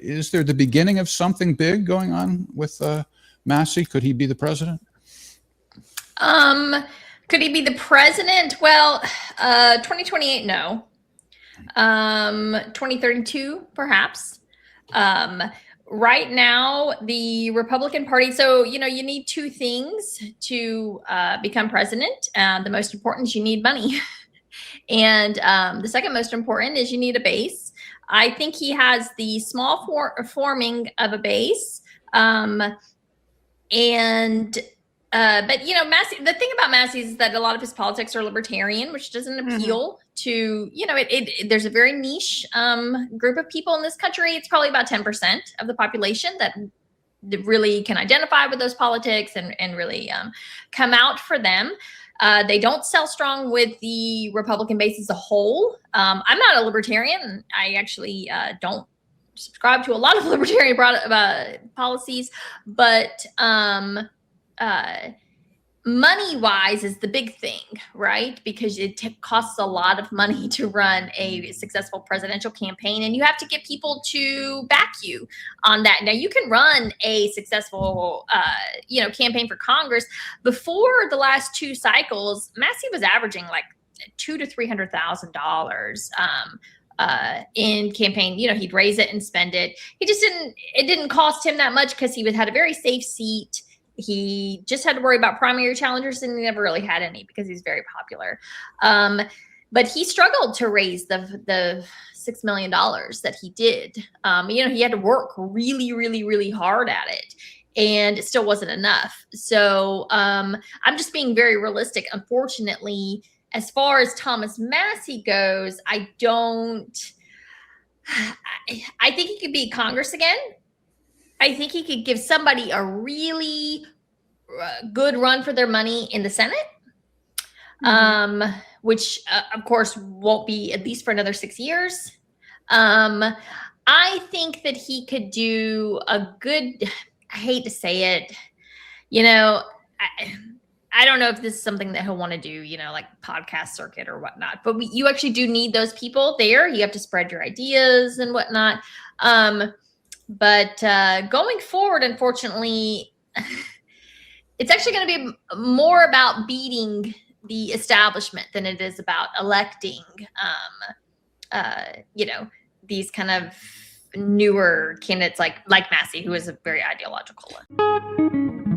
is there the beginning of something big going on with Massie? Could he be the president? Could he be the president? Well, 2028, no. 2032, perhaps. Right now, the Republican Party, so, you need two things to become president. The most important is you need money. And the second most important is you need a base. I think he has the small forming of a base. But Massie, the thing about Massie is that a lot of his politics are libertarian, which doesn't appeal to, there's a very niche group of people in this country. It's probably about 10% of the population that really can identify with those politics and really come out for them. They don't sell strong with the Republican base as a whole. I'm not a libertarian. I actually don't subscribe to a lot of libertarian policies, but money-wise is the big thing, right? Because it costs a lot of money to run a successful presidential campaign, and you have to get people to back you on that. Now, you can run a successful, campaign for Congress. Before the last two cycles, Massie was averaging like $200,000 to $300,000 in campaign. He'd raise it and spend it. It didn't cost him that much because he had a very safe seat. He just had to worry about primary challengers, and he never really had any because he's very popular. But he struggled to raise the $6 million that he did. He had to work really, really, really hard at it, and it still wasn't enough. So I'm just being very realistic. Unfortunately, as far as Thomas Massie goes, I think he could be Congress again. I think he could give somebody a really good run for their money in the Senate, which, of course, won't be at least for another 6 years. I think that he could do a good, I hate to say it, I don't know if this is something that he'll want to do, like podcast circuit or whatnot, but you actually do need those people there. You have to spread your ideas and whatnot. But going forward, unfortunately, it's actually going to be more about beating the establishment than it is about electing, these kind of newer candidates like Massie, who is a very ideological one.